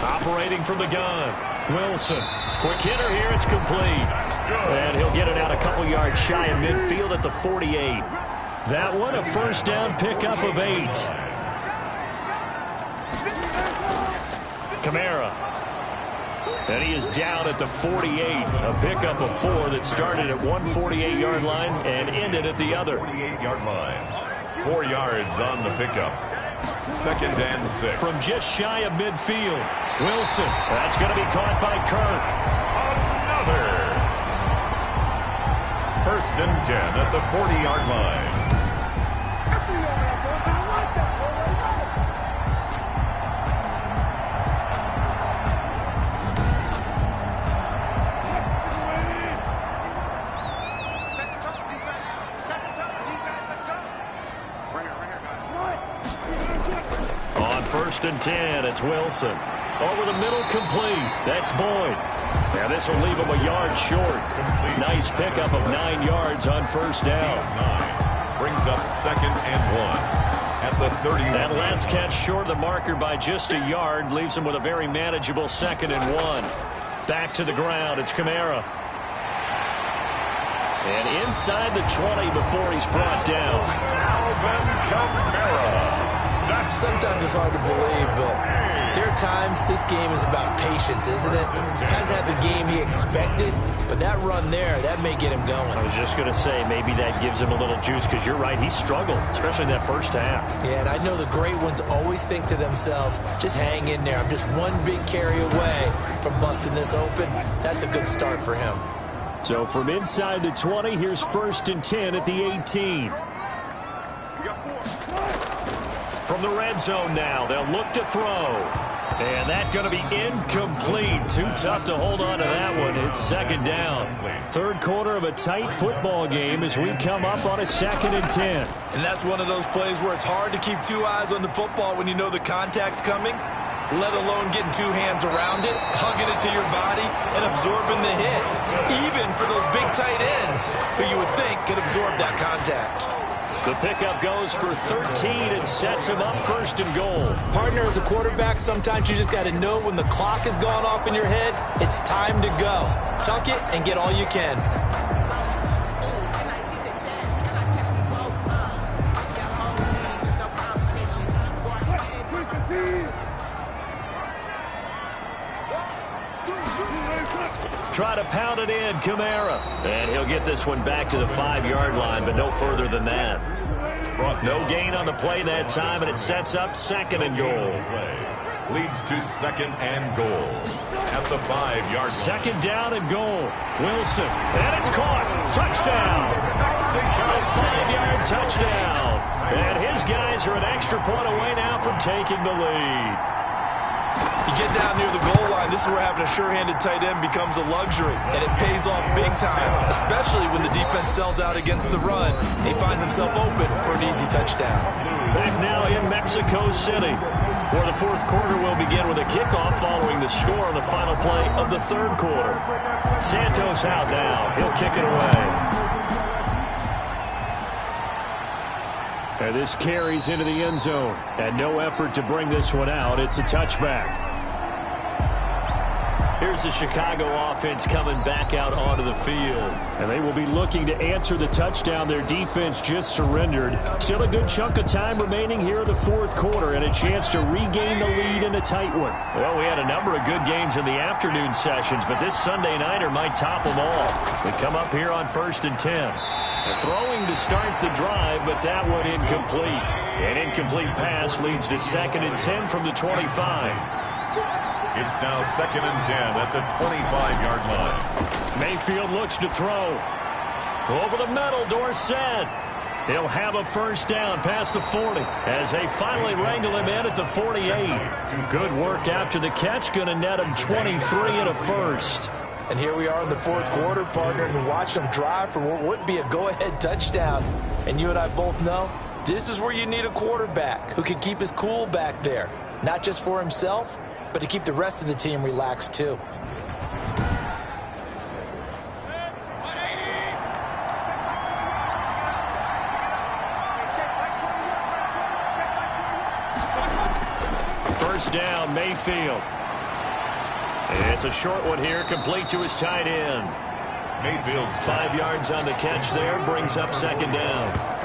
S2: Operating from the gun, Wilson. Quick hitter here, it's complete. And he'll get it out a couple yards shy of midfield at the 48. That one a first down pickup of 8. Kamara. And he is down at the 48. A pickup of 4 that started at 148-yard line and ended at the other.
S1: 48-yard line. 4 yards on the pickup. 2nd and 6.
S2: From just shy of midfield, Wilson. That's going to be caught by Kirk.
S1: Another. 1st and 10 at the 40-yard line.
S2: first and 10. It's Wilson. Over the middle, complete. That's Boyd. Now this will leave him a yard short. Nice pickup of 9 yards on first down.
S1: Brings up 2nd and 1 at the 30.
S2: That last catch short of the marker by just a yard leaves him with a very manageable 2nd and 1. Back to the ground. It's Kamara. And inside the 20 before he's brought down.
S1: Alvin Kamara.
S3: Sometimes it's hard to believe, but there are times this game is about patience, isn't it? Hasn't had the game he expected, but that run there, that may get him going.
S2: I was just going to say, maybe that gives him a little juice, because you're right, he struggled, especially in that first half.
S3: Yeah, and I know the great ones always think to themselves, just hang in there. I'm just one big carry away from busting this open. That's a good start for him.
S2: So from inside the 20, here's 1st and 10 at the 18. From the red zone now, they'll look to throw. And that's going to be incomplete. Too tough to hold on to that one. It's 2nd down. 3rd quarter of a tight football game as we come up on a 2nd and 10.
S3: And that's one of those plays where it's hard to keep 2 eyes on the football when you know the contact's coming, let alone getting 2 hands around it, hugging it to your body, and absorbing the hit. Even for those big tight ends who you would think could absorb that contact.
S2: The pickup goes for 13 and sets him up 1st and goal.
S3: Partner, as a quarterback, sometimes you just got to know when the clock has gone off in your head, it's time to go. Tuck it and get all you can.
S2: Try to pound it in, Kamara. And he'll get this one back to the 5-yard line, but no further than that. No gain on the play that time, and it sets up 2nd and goal.
S1: Leads to 2nd and goal at the 5-yard line.
S2: 2nd down and goal. Wilson. And it's caught. Touchdown. A 5-yard touchdown. And his guys are an extra point away now from taking the lead.
S3: You get down near the goal line, this is where having a sure-handed tight end becomes a luxury, and it pays off big time, especially when the defense sells out against the run. He finds himself open for an easy touchdown.
S2: Back now in Mexico City. For the 4th quarter, we'll begin with a kickoff following the score on the final play of the 3rd quarter. Santos out now. He'll kick it away. And this carries into the end zone. And no effort to bring this one out. It's a touchback. Here's the Chicago offense coming back out onto the field. And they will be looking to answer the touchdown their defense just surrendered. Still a good chunk of time remaining here in the 4th quarter and a chance to regain the lead in a tight one. Well, we had a number of good games in the afternoon sessions, but this Sunday nighter might top them all. We come up here on 1st and 10. Throwing to start the drive, but that one incomplete. An incomplete pass leads to 2nd and 10 from the 25.
S1: It's now 2nd and 10 at the 25-yard line.
S2: Mayfield looks to throw. Over the middle, Dorsett. He'll have a first down past the 40 as they finally wrangle him in at the 48. Good work after the catch. Going to net him 23 and a first.
S3: And here we are in the 4th quarter, partner, and watch them drive for what would be a go-ahead touchdown. And you and I both know this is where you need a quarterback who can keep his cool back there, not just for himself, but to keep the rest of the team relaxed too.
S2: First down, Mayfield. It's a short one here, complete to his tight end.
S1: Mayfield's
S2: 5 yards on the catch there, brings up 2nd down.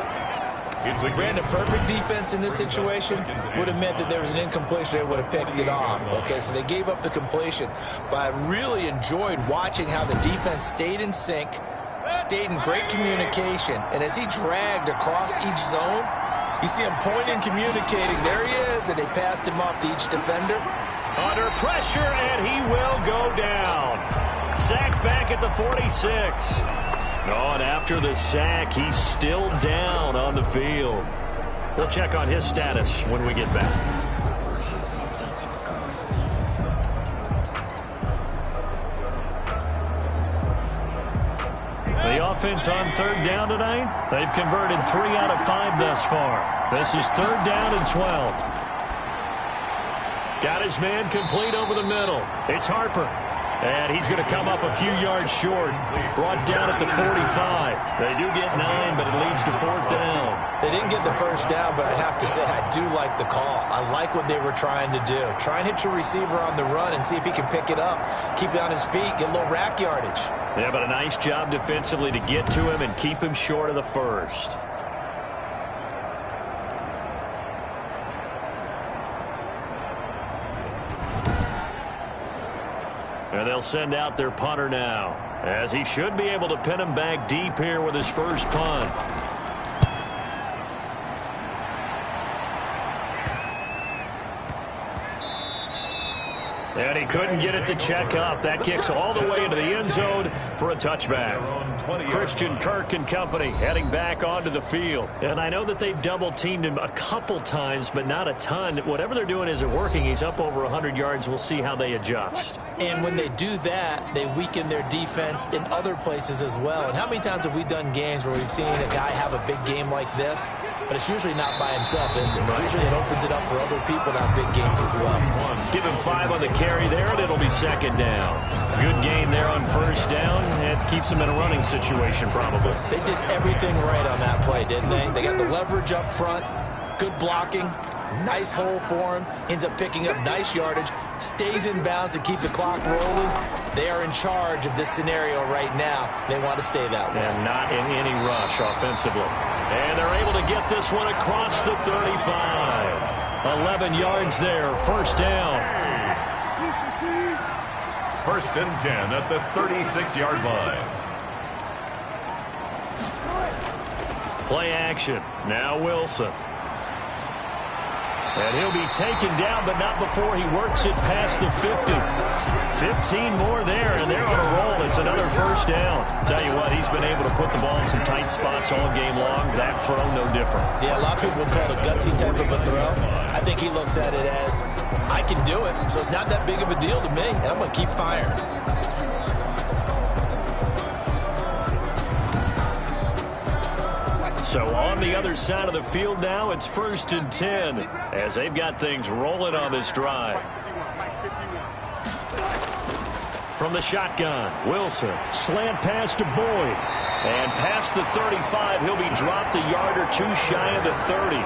S3: Brandon, perfect defense in this situation would have meant that there was an incompletion. They would have picked it off. Okay, so they gave up the completion. But I really enjoyed watching how the defense stayed in sync, stayed in great communication. And as he dragged across each zone, you see him pointing, communicating. There he is, and they passed him off to each defender.
S2: Under pressure, and he will go down. Sacked back at the 46. Oh, and after the sack, he's still down on the field. We'll check on his status when we get back. The offense on 3rd down tonight, they've converted 3 out of 5 thus far. This is 3rd down and 12. Got his man complete over the middle. It's Harper. And he's going to come up a few yards short. Brought down at the 45. They do get 9, but it leads to 4th down.
S3: They didn't get the first down, but I have to say I do like the call. I like what they were trying to do. Try and hit your receiver on the run and see if he can pick it up. Keep it on his feet. Get a little rack yardage.
S2: Yeah, but a nice job defensively to get to him and keep him short of the first. And they'll send out their punter now, as he should be able to pin him back deep here with his first punt. And he couldn't get it to check up. That kicks all the way into the end zone for a touchback. Christian Kirk and company heading back onto the field. And I know that they've double-teamed him a couple times, but not a ton. Whatever they're doing isn't working. He's up over 100 yards. We'll see how they adjust.
S3: And when they do that, they weaken their defense in other places as well. And how many times have we done games where we've seen a guy have a big game like this? But it's usually not by himself, is it? Usually it opens it up for other people to have big games as well.
S2: Give him 5 on the carry there, and it'll be 2nd down. Good gain there on 1st down. It keeps him in a running situation, probably.
S3: They did everything right on that play, didn't they? They got the leverage up front, good blocking, nice hole for him, ends up picking up nice yardage, stays in bounds to keep the clock rolling. They are in charge of this scenario right now. They want to stay that way.
S2: And not in any rush offensively. And they're able to get this one across the 35. 11 yards there, 1st down.
S1: 1st and 10 at the 36-yard line.
S2: Play action. Now Wilson. And he'll be taken down, but not before he works it past the 50. 15 more there, and they're on a roll. It's another 1st down. Tell you what, he's been able to put the ball in some tight spots all game long. That throw, no different.
S3: Yeah, a lot of people would call it a gutsy type of a throw. I think he looks at it as, I can do it, so it's not that big of a deal to me, and I'm going to keep firing.
S2: So on the other side of the field now, it's 1st and 10 as they've got things rolling on this drive. From the shotgun, Wilson, slant pass to Boyd. And past the 35, he'll be dropped a yard or two shy of the 30.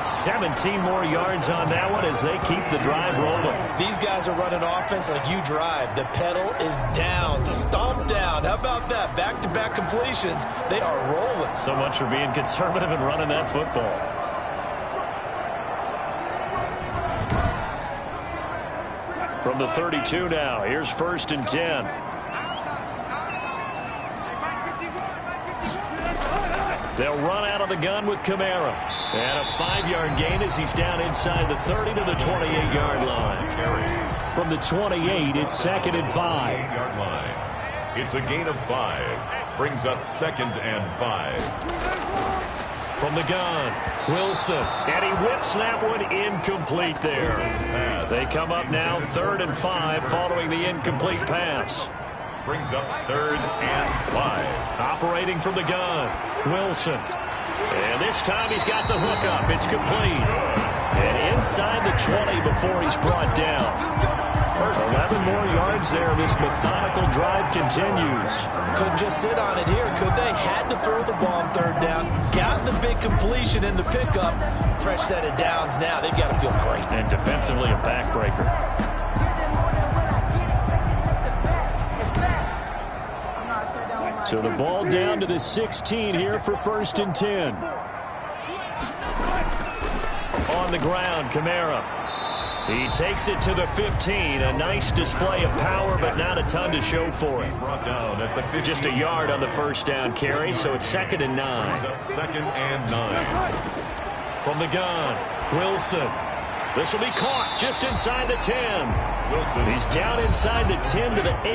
S2: 17 more yards on that one as they keep the drive rolling.
S3: These guys are running offense like you drive. The pedal is down, stomped down. How about that? Back-to-back completions. They are rolling.
S2: So much for being conservative and running that football. From the 32 now, here's 1st and 10. They'll run out of the gun with Kamara. And a 5-yard gain as he's down inside the 30 to the 28-yard line. From the 28, it's 2nd and 5.
S1: 8-yard line. It's a gain of 5. Brings up 2nd and 5.
S2: From the gun, Wilson. And he whips that one incomplete there. They come up now 3rd and 5 following the incomplete pass.
S1: Brings up 3rd and 5.
S2: Operating from the gun, Wilson. And this time he's got the hook up. It's complete. And inside the 20 before he's brought down. 11 more yards there. This methodical drive continues.
S3: Couldn't just sit on it here, could they? Had to throw the ball on 3rd down. Got the big completion in the pickup. Fresh set of downs now. They've got to feel great.
S2: And defensively a backbreaker. So the ball down to the 16 here for 1st and 10. On the ground, Kamara. He takes it to the 15. A nice display of power, but not a ton to show for it. Just a yard on the 1st down carry, so it's 2nd and 9.
S1: 2nd and 9.
S2: From the gun, Wilson. This will be caught just inside the 10.
S1: Wilson.
S2: He's down inside the 10 to the 8.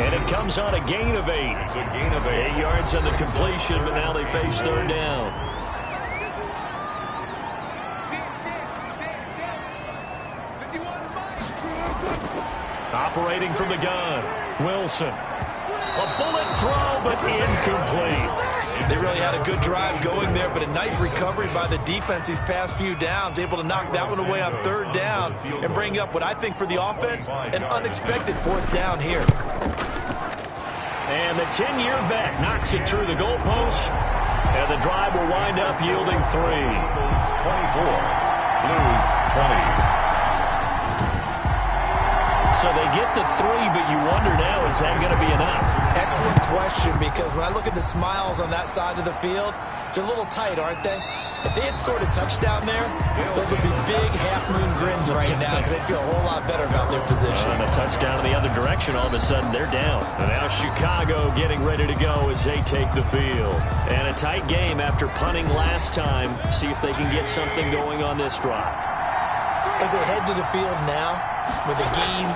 S2: And it comes on a gain of 8.
S1: It's a gain of 8.
S2: 8 yards on the completion, but now they face 3rd down. Operating from the gun, Wilson. A bullet throw, but incomplete.
S3: They really had a good drive going there, but a nice recovery by the defense these past few downs, able to knock that one away on third down and bring up what I think for the offense, an unexpected fourth down here.
S2: And the 10-year vet knocks it through the goalpost, and the drive will wind up yielding 3.
S1: 24, Blues 20.
S2: So they get the 3, but you wonder now, is that going to be enough?
S3: Excellent question, because when I look at the smiles on that side of the field, they're a little tight, aren't they? If they had scored a touchdown there, those would be big half-moon grins right now because they'd feel a whole lot better about their position.
S2: And a touchdown in the other direction, all of a sudden they're down. And now Chicago getting ready to go as they take the field. And a tight game after punting last time. See if they can get something going on this drive.
S3: As they head to the field now, with a game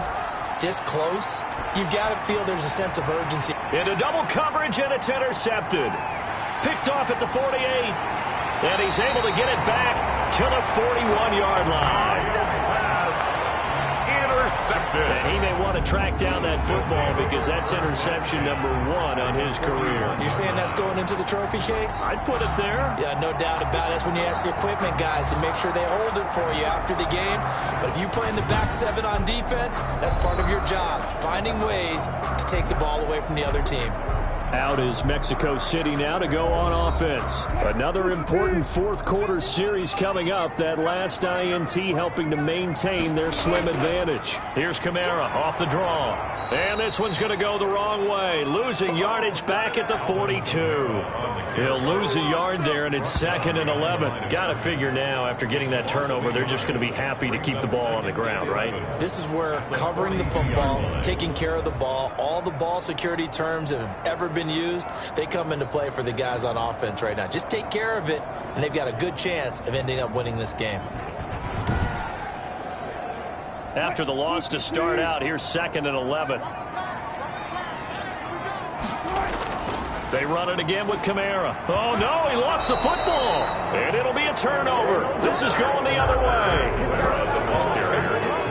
S3: this close, you've got to feel there's a sense of urgency.
S2: Into double coverage, and it's intercepted. Picked off at the 48. And he's able to get it back to the 41-yard line.
S1: Intercepted.
S2: And he may want to track down that football because that's interception number 1 on his career.
S3: You're saying that's going into the trophy case?
S2: I'd put it there.
S3: Yeah, no doubt about it. That's when you ask the equipment guys to make sure they hold it for you after the game. But if you play in the back 7 on defense, that's part of your job, finding ways to take the ball away from the other team.
S2: Out is Mexico City now to go on offense. Another important fourth-quarter series coming up. That last INT helping to maintain their slim advantage. Here's Kamara off the draw. And this one's going to go the wrong way. Losing yardage back at the 42. He'll lose a yard there, and it's 2nd and 11. Got to figure now, after getting that turnover, they're just going to be happy to keep the ball on the ground, right?
S3: This is where covering the football, taking care of the ball, all the ball security terms that have ever been used, they come into play for the guys on offense right now. Just take care of it, and they've got a good chance of ending up winning this game.
S2: After the loss to start out, here's 2nd and 11. They run it again with Kamara. Oh, no, he lost the football. And it'll be a turnover. This is going the other way.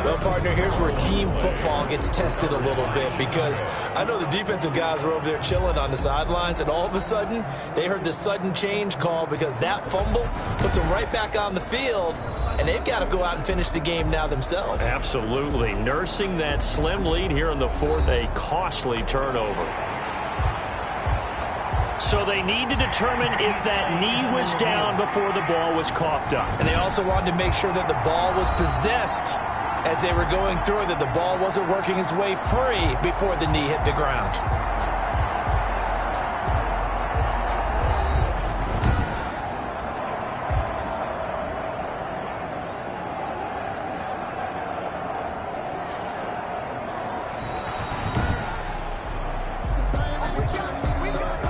S3: Well, partner, here's where team football gets tested a little bit because I know the defensive guys were over there chilling on the sidelines, and all of a sudden they heard the sudden change call because that fumble puts them right back on the field, and they've got to go out and finish the game now themselves.
S2: Absolutely. Nursing that slim lead here in the 4th, a costly turnover. So they need to determine if that knee was down before the ball was coughed up.
S3: And they also wanted to make sure that the ball was possessed as they were going through it, that the ball wasn't working its way free before the knee hit the ground.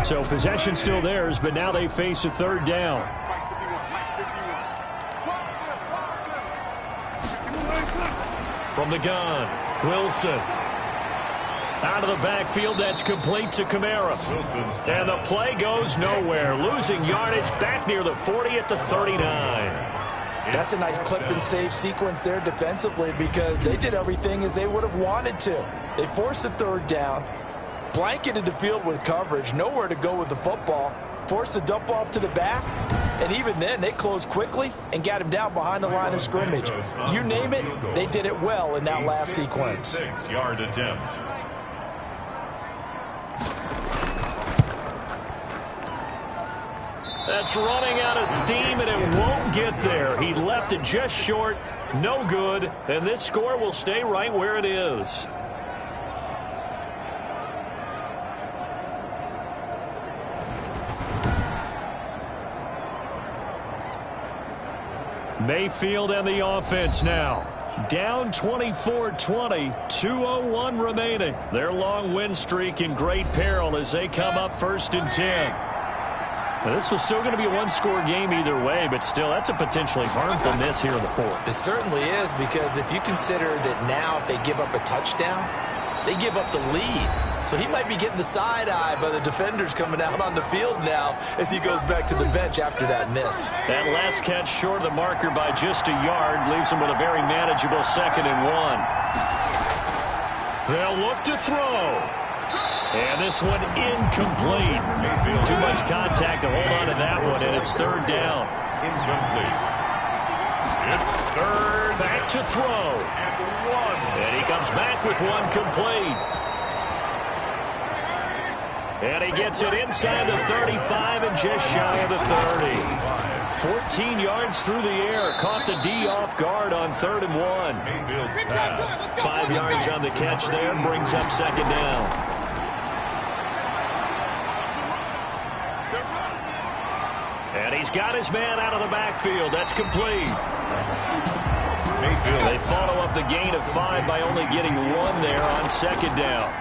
S2: So possession still theirs, but now they face a 3rd down. From the gun, Wilson. Out of the backfield, that's complete to Kamara. And the play goes nowhere. Losing yardage back near the 40 at the 39.
S3: That's a nice clip and save sequence there defensively because they did everything as they would have wanted to. They forced a 3rd down, blanketed the field with coverage, nowhere to go with the football, forced a dump off to the back, and even then they closed quickly and got him down behind the line of scrimmage. You name it, they did it well in that last sequence.
S1: 6-yard attempt.
S2: That's running out of steam, and it won't get there. He left it just short, no good, and this score will stay right where it is. Mayfield and the offense now. Down 24-20, 2:01 remaining. Their long win streak in great peril as they come up 1st and 10. Now, this was still going to be a one-score game either way, but still, that's a potentially harmful miss here in the 4th.
S3: It certainly is, because if you consider that now if they give up a touchdown, they give up the lead. So he might be getting the side eye by the defenders coming out on the field now as he goes back to the bench after that miss.
S2: That last catch short of the marker by just a yard leaves him with a very manageable 2nd and 1. They'll look to throw. And this one incomplete. Too much contact to hold on to that one, and it's third down.
S1: Incomplete. It's third.
S2: Back to throw. And he comes back with one complete. And he gets it inside the 35 and just shy of the 30. 14 yards through the air. Caught the D off guard on 3rd and 1. 5 yards on the catch there. Brings up second down. And he's got his man out of the backfield. That's complete. They follow up the gain of 5 by only getting 1 there on second down.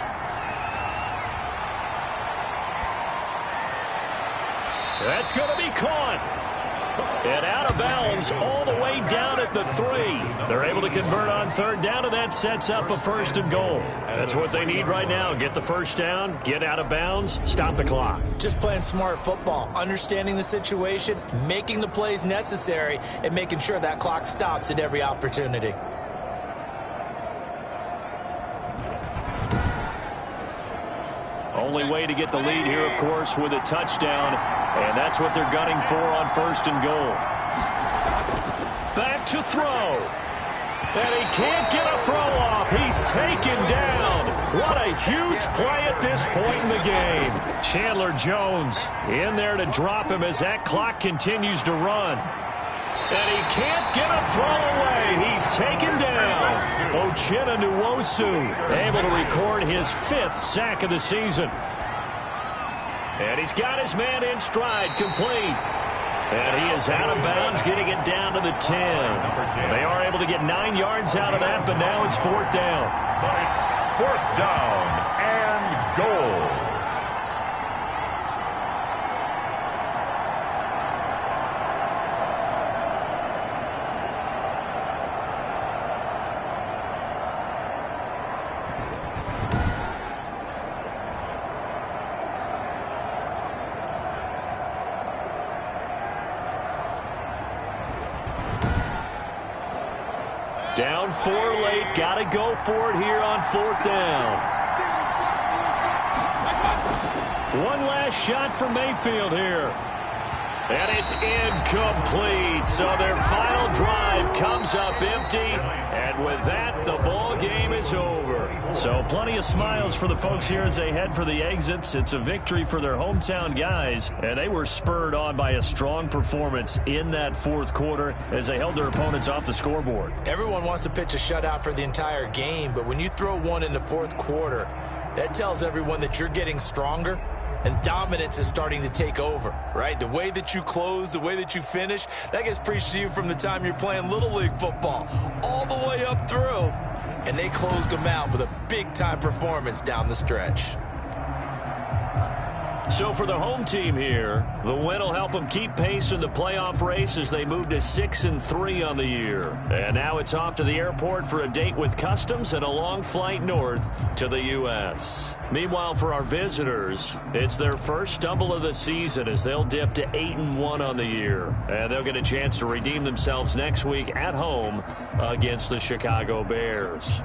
S2: That's going to be caught. And out of bounds all the way down at the 3. They're able to convert on 3rd down, and that sets up a 1st and goal. That's what they need right now. Get the 1st down, get out of bounds, stop the clock.
S3: Just playing smart football, understanding the situation, making the plays necessary, and making sure that clock stops at every opportunity.
S2: Only way to get the lead here, of course, with a touchdown, and that's what they're gunning for on 1st and goal. Back to throw. And he can't get a throw off. He's taken down. What a huge play at this point in the game. Chandler Jones in there to drop him as that clock continues to run. And he can't get a throw away. He's taken down. Uchenna Nwosu able to record his 5th sack of the season. And he's got his man in stride, complete. And he is out of bounds, getting it down to the 10. They are able to get 9 yards out of that, but now it's 4th down.
S1: But it's 4th down and goal.
S2: Down 4 late. Got to go for it here on 4th down. One last shot for Mayfield here. And it's incomplete. So their final drive comes up empty. And with that, the ball game is over. So plenty of smiles for the folks here as they head for the exits. It's a victory for their hometown guys. And they were spurred on by a strong performance in that 4th quarter as they held their opponents off the scoreboard.
S3: Everyone wants to pitch a shutout for the entire game, but when you throw one in the 4th quarter, that tells everyone that you're getting stronger. And dominance is starting to take over, right? The way that you close, the way that you finish, that gets preached to you from the time you're playing Little League football all the way up through. And they closed them out with a big-time performance down the stretch.
S2: So for the home team here, the win will help them keep pace in the playoff race as they move to 6-3 on the year. And now it's off to the airport for a date with Customs and a long flight north to the U.S. Meanwhile, for our visitors, it's their first stumble of the season as they'll dip to 8-1 on the year. And they'll get a chance to redeem themselves next week at home against the Chicago Bears.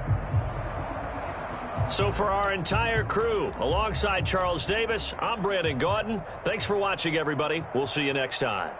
S2: So for our entire crew, alongside Charles Davis, I'm Brandon Gaudin. Thanks for watching, everybody. We'll see you next time.